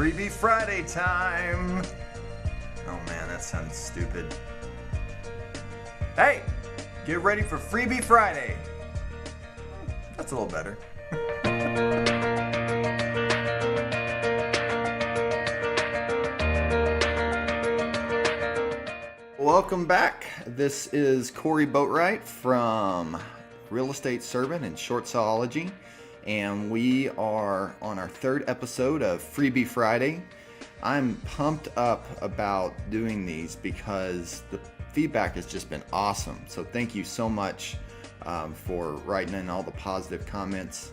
Freebie Friday time. Oh man, that sounds stupid. Hey, get ready for Freebie Friday. That's a little better. Welcome back. This is Cory Boatright from Real Estate Servant and Shortsalology, and we are on our third episode of Freebie Friday. I'm pumped up about doing these because the feedback has just been awesome. So thank you so much for writing in all the positive comments.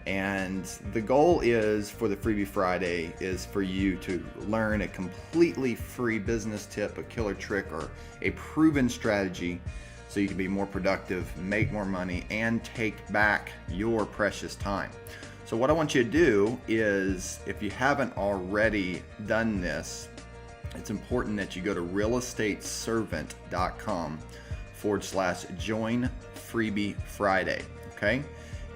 And the goal is for the Freebie Friday is for you to learn a completely free business tip, a killer trick, or a proven strategy so you can be more productive, make more money, and take back your precious time. So what I want you to do is, if you haven't already done this, it's important that you go to realestateservant.com/join Freebie Friday, okay?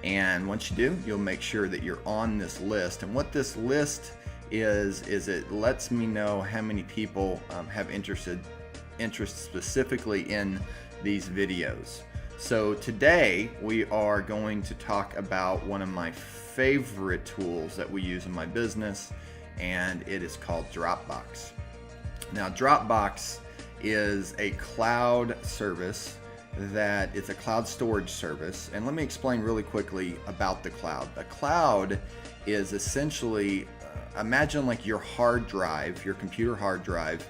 And once you do, you'll make sure that you're on this list. And what this list is it lets me know how many people have interest specifically in these videos. So today we are going to talk about one of my favorite tools that we use in my business, and it is called Dropbox. Now, Dropbox is a cloud service that it's a cloud storage service. And let me explain really quickly about the cloud. A cloud is essentially, imagine like your hard drive, your computer hard drive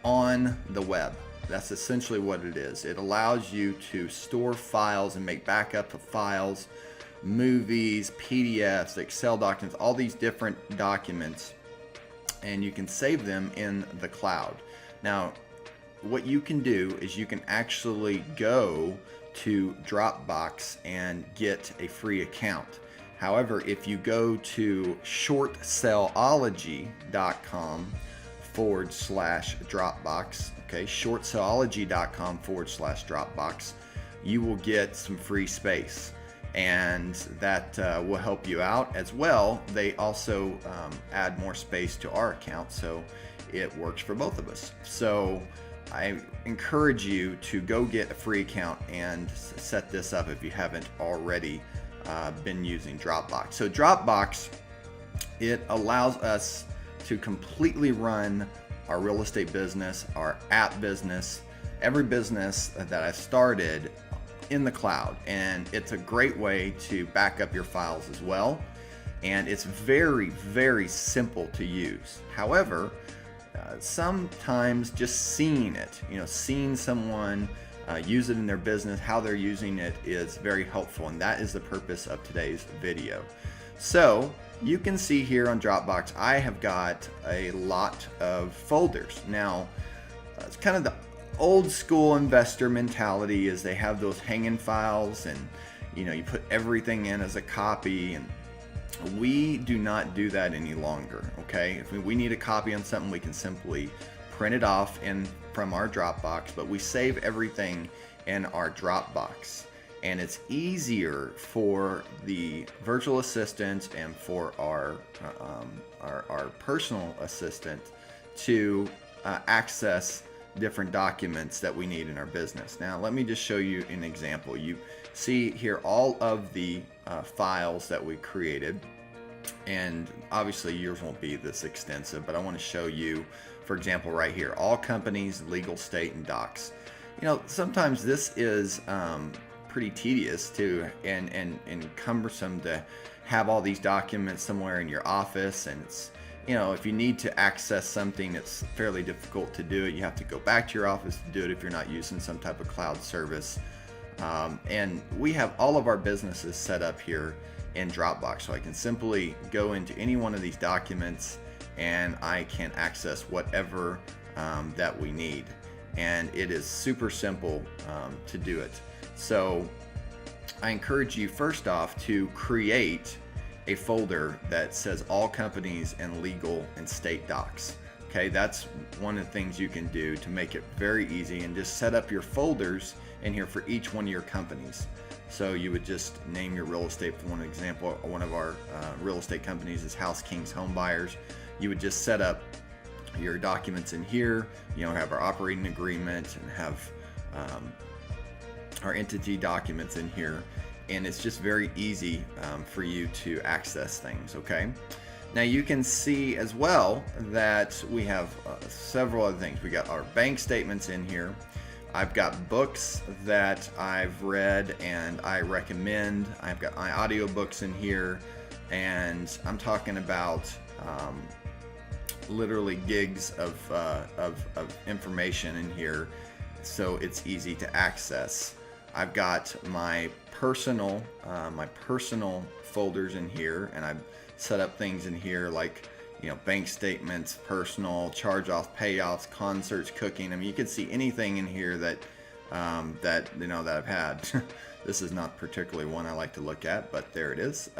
on the web. That's essentially what it is. It allows you to store files and make backup of files, movies, PDFs, Excel documents, all these different documents, and you can save them in the cloud. Now, what you can do is you can actually go to Dropbox and get a free account. However, if you go to shortsalology.com/Dropbox, okay, shortsalology.com/Dropbox, you will get some free space, and that will help you out as well. They also add more space to our account, so it works for both of us. So I encourage you to go get a free account and set this up if you haven't already been using Dropbox. So Dropbox, it allows us to completely run our real estate business, our app business, every business that I started in the cloud. And it's a great way to back up your files as well. And it's very, very simple to use. However, sometimes just seeing it, seeing someone use it in their business, how they're using it is very helpful, and that is the purpose of today's video. So you can see here on Dropbox, I have got a lot of folders. Now, it's kind of the old school investor mentality is they have those hanging files, and you put everything in as a copy, and we do not do that any longer, okay? If we need a copy on something, we can simply print it off from our Dropbox, but we save everything in our Dropbox. And it's easier for the virtual assistant and for our personal assistant to access different documents that we need in our business. Now, let me just show you an example. You see here all of the files that we created, and obviously yours won't be this extensive, but I want to show you, for example, right here, all companies, legal, state, and docs. Sometimes this is pretty tedious and cumbersome to have all these documents somewhere in your office, and it's if you need to access something, it's fairly difficult to do it. You have to go back to your office to do it if you're not using some type of cloud service. And we have all of our businesses set up here in Dropbox, so I can simply go into any one of these documents and I can access whatever that we need, and it is super simple to do it. So I encourage you first off to create a folder that says all companies and legal and state docs. Okay, that's one of the things you can do to make it very easy, and just set up your folders in here for each one of your companies. So you would just name your real estate. For one example, one of our real estate companies is House Kings Home Buyers. You would just set up your documents in here, have our operating agreement and have our entity documents in here, and it's just very easy for you to access things. Okay, now you can see as well that we have several other things. We got our bank statements in here. I've got books that I've read and I recommend. I've got my audio books in here, and I'm talking about literally gigs of information in here, so it's easy to access. I've got my personal folders in here, and I've set up things in here like bank statements, personal, charge-offs, payoffs, concerts, cooking. I mean, you can see anything in here that that I've had. This is not particularly one I like to look at, but there it is.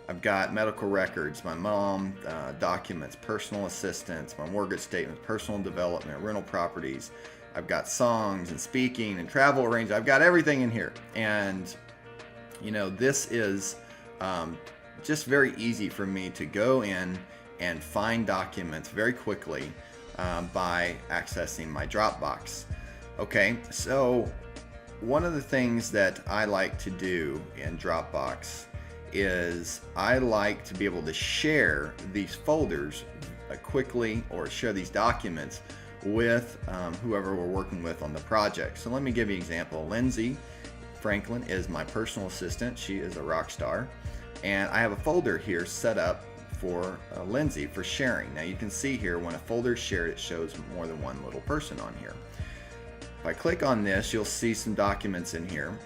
I've got medical records, my mom, documents, personal assistance, my mortgage statements, personal development, rental properties. I've got songs and speaking and travel arrangements. I've got everything in here, and this is just very easy for me to go in and find documents very quickly by accessing my Dropbox. Okay, so one of the things that I like to do in Dropbox is I like to be able to share these folders quickly, or share these documents with whoever we're working with on the project. So let me give you an example. Lindsay Franklin is my personal assistant. She is a rock star. And I have a folder here set up for Lindsay for sharing. Now you can see here when a folder is shared, it shows more than one little person on here. If I click on this, you'll see some documents in here.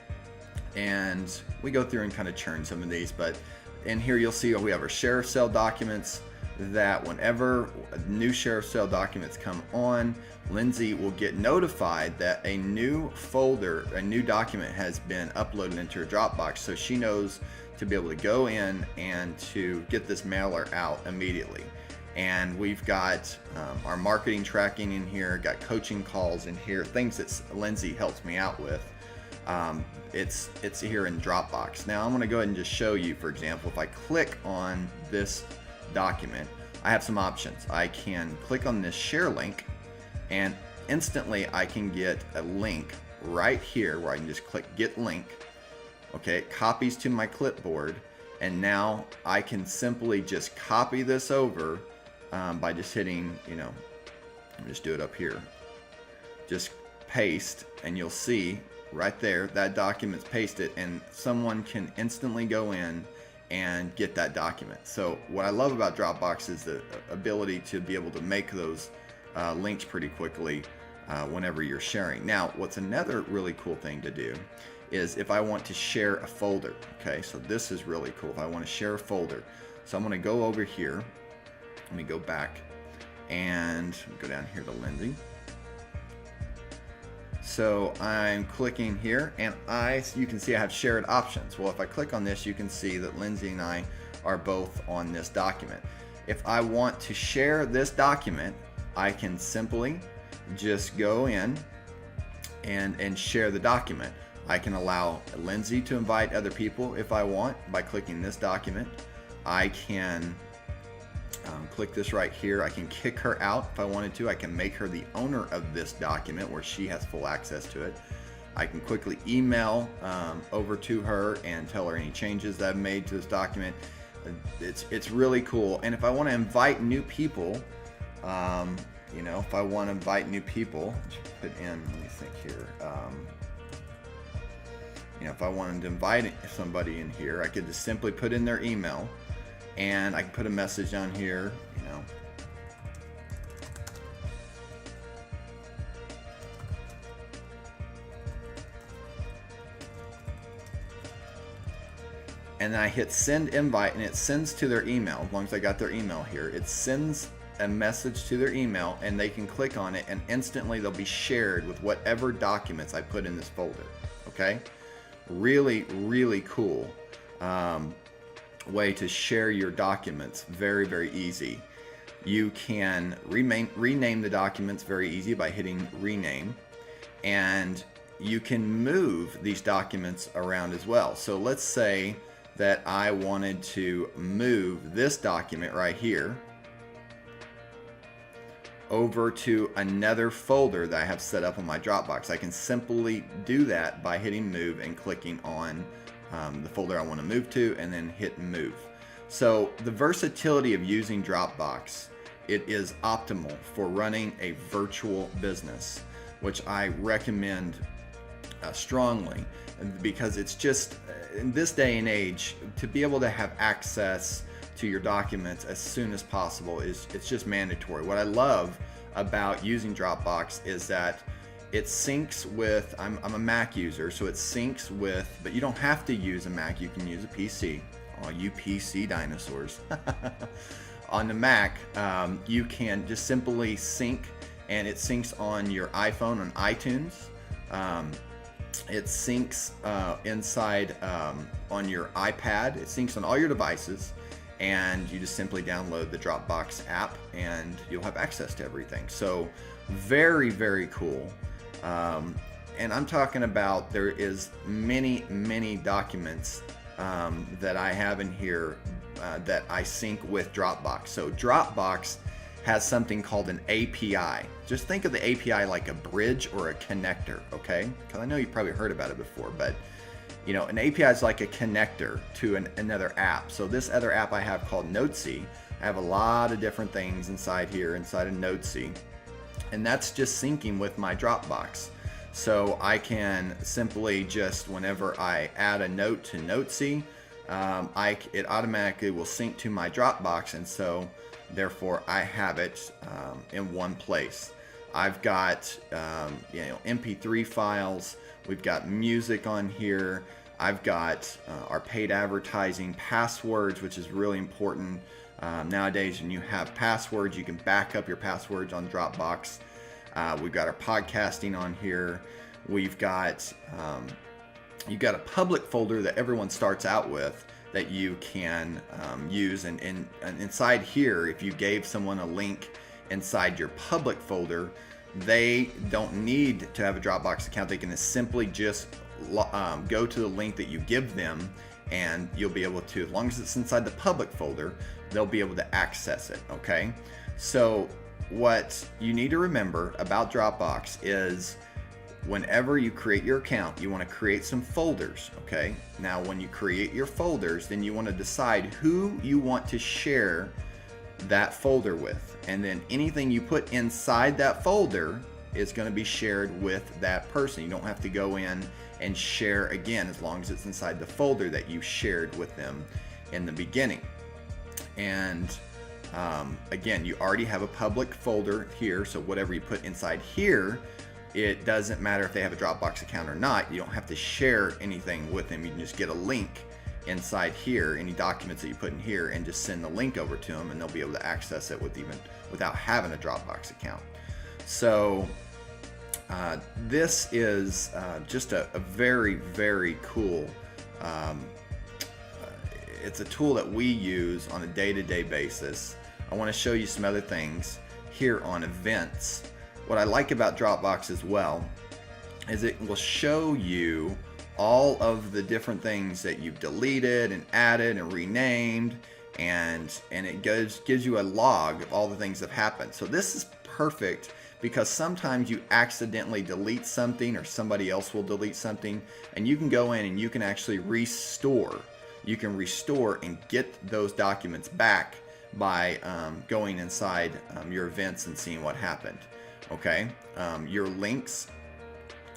And we go through and kind of churn some of these, but in here you'll see we have our sheriff sale documents, that whenever new sheriff sale documents come on, Lindsay will get notified that a new folder, a new document has been uploaded into her Dropbox, so she knows to be able to go in and to get this mailer out immediately. And we've got our marketing tracking in here, got coaching calls in here, things that Lindsay helps me out with. It's here in Dropbox. Now I'm going to go ahead and just show you. For example, if I click on this document, I have some options. I can click on this share link, and instantly I can get a link right here where I can just click get link. Okay, it copies to my clipboard, and now I can simply just copy this over by just hitting, let me just do it up here. Just paste, and you'll see right there that document's pasted, and someone can instantly go in and get that document. So what I love about Dropbox is the ability to be able to make those links pretty quickly whenever you're sharing. Now, what's another really cool thing to do is if I want to share a folder. Okay, so this is really cool. If I want to share a folder, so I'm going to go over here. Let me go back and go down here to Lindsay. So I'm clicking here, and you can see I have shared options. Well, if I click on this, you can see that Lindsay and I are both on this document. If I want to share this document, I can simply just go in and share the document. I can allow Lindsay to invite other people if I want by clicking this document. I can click this right here. I can kick her out if I wanted to. I can make her the owner of this document where she has full access to it. I can quickly email over to her and tell her any changes that I've made to this document. It's really cool. And if I want to invite new people, if I want to invite new people, put in, let me think here. If I wanted to invite somebody in here, I could just simply put in their email, and I can put a message on here, and then I hit send invite, and it sends to their email. As long as I got their email here, it sends a message to their email, and they can click on it, and instantly they'll be shared with whatever documents I put in this folder. Okay, really, really cool way to share your documents. Very, very easy. You can rename the documents very easy by hitting rename, and you can move these documents around as well. So let's say that I wanted to move this document right here over to another folder that I have set up on my Dropbox. I can simply do that by hitting move and clicking on the folder I want to move to, and then hit move. So the versatility of using Dropbox, it is optimal for running a virtual business, which I recommend strongly, because it's just, in this day and age, to be able to have access to your documents as soon as possible it's just mandatory. What I love about using Dropbox is that it syncs with, I'm a Mac user, so it syncs with, but you don't have to use a Mac, you can use a PC. All you PC dinosaurs. On the Mac, you can just simply sync, and it syncs on your iPhone, on iTunes. It syncs inside on your iPad. It syncs on all your devices, and you just simply download the Dropbox app and you'll have access to everything. So very, very cool. And I'm talking about, there is many documents that I have in here that I sync with Dropbox. So Dropbox has something called an API. Just think of the API like a bridge or a connector, okay? Because I know you've probably heard about it before, but you know, an API is like a connector to another app. So this other app I have called Notesy, I have a lot of different things inside here, inside of Notesy, and that's just syncing with my Dropbox. So I can simply just, whenever I add a note to Notesy, it automatically will sync to my Dropbox, and so therefore I have it in one place. I've got MP3 files, we've got music on here, I've got our paid advertising passwords, which is really important. Nowadays, when you have passwords, you can back up your passwords on Dropbox. We've got our podcasting on here. We've got you've got a public folder that everyone starts out with that you can use, and inside here, if you gave someone a link inside your public folder, they don't need to have a Dropbox account. They can simply just go to the link that you give them, and you'll be able to, as long as it's inside the public folder, they'll be able to access it, okay? So what you need to remember about Dropbox is, whenever you create your account, you want to create some folders, okay? Now, when you create your folders, then you want to decide who you want to share that folder with. And then anything you put inside that folder is going to be shared with that person. You don't have to go in and share again, as long as it's inside the folder that you shared with them in the beginning. And again, you already have a public folder here, so whatever you put inside here, it doesn't matter if they have a Dropbox account or not. You don't have to share anything with them. You can just get a link inside here, any documents that you put in here, and just send the link over to them, and they'll be able to access it without having a Dropbox account. So this is just a very, very cool, it's a tool that we use on a day-to-day basis. I want to show you some other things here on events. What I like about Dropbox as well is it will show you all of the different things that you've deleted and added and renamed, and it gives you a log of all the things that have happened. So this is perfect, because sometimes you accidentally delete something, or somebody else will delete something, and you can go in and you can actually restore. You can restore and get those documents back by going inside your events and seeing what happened. Okay, your links,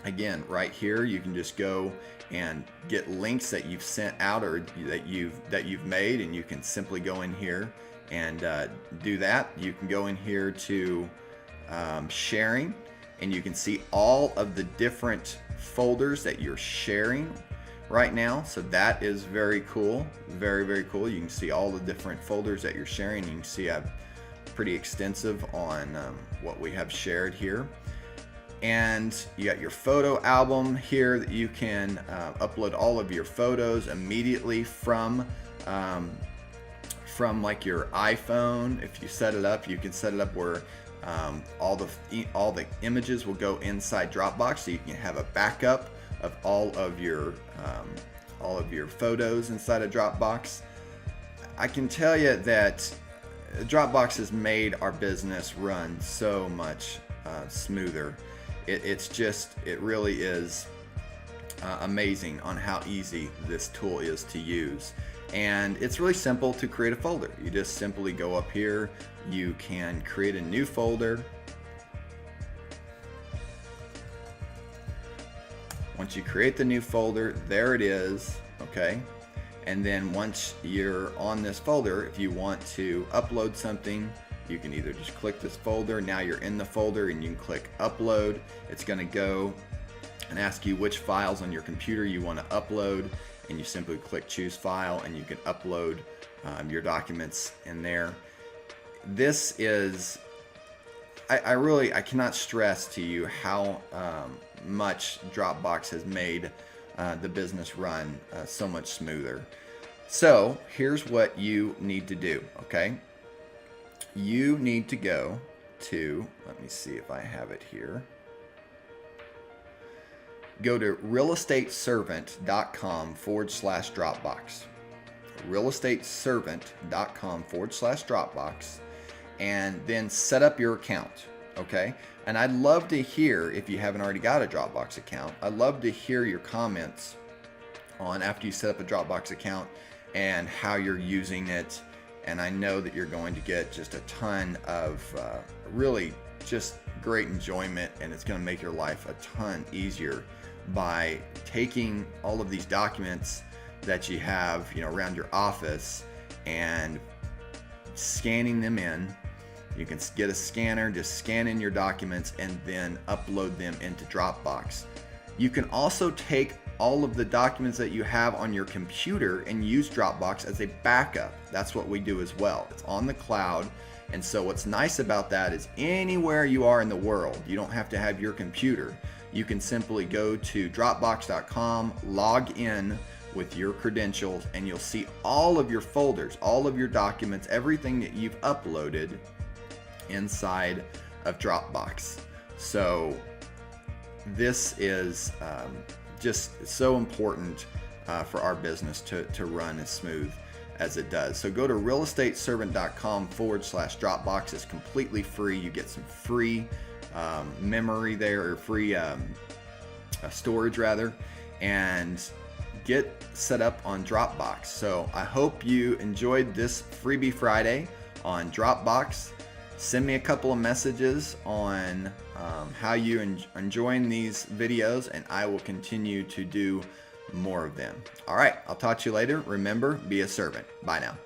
again, right here, you can just go and get links that you've sent out, or that you've made, and you can simply go in here and do that. You can go in here to sharing, and you can see all of the different folders that you're sharing right now. So that is very cool, very, very cool. You can see all the different folders that you're sharing. You can see I've pretty extensive on what we have shared here. And you got your photo album here that you can upload all of your photos immediately from like your iPhone. If you set it up, you can set it up where All the images will go inside Dropbox, so you can have a backup of all of your photos inside of Dropbox. I can tell you that Dropbox has made our business run so much smoother. It really is amazing on how easy this tool is to use. And it's really simple to create a folder. You just simply go up here, you can create a new folder. Once you create the new folder, there it is, okay? And then once you're on this folder, if you want to upload something, you can either just click this folder. Now you're in the folder and you can click upload. It's going to go and ask you which files on your computer you want to upload, and you simply click choose file and you can upload your documents in there. This is, I cannot stress to you how much Dropbox has made the business run so much smoother. So here's what you need to do, okay? You need to go to, let me see if I have it here. Go to realestateservant.com/Dropbox. realestateservant.com/Dropbox, and then set up your account, okay? And I'd love to hear, if you haven't already got a Dropbox account, I'd love to hear your comments on after you set up a Dropbox account and how you're using it. And I know that you're going to get just a ton of really just great enjoyment, and it's going to make your life a ton easier by taking all of these documents that you have, around your office and scanning them in. You can get a scanner, just scan in your documents and then upload them into Dropbox. You can also take all of the documents that you have on your computer and use Dropbox as a backup. That's what we do as well. It's on the cloud. And so what's nice about that is anywhere you are in the world, you don't have to have your computer. You can simply go to Dropbox.com, log in with your credentials, and you'll see all of your folders, all of your documents, everything that you've uploaded inside of Dropbox. So this is just so important for our business to run as smooth as it does. So go to realestateservant.com/Dropbox. It's completely free. You get some free memory there, or free storage rather, and get set up on Dropbox. So I hope you enjoyed this Freebie Friday on Dropbox. Send me a couple of messages on how you enjoying these videos, and I will continue to do more of them. All right, I'll talk to you later. Remember, be a servant. Bye now.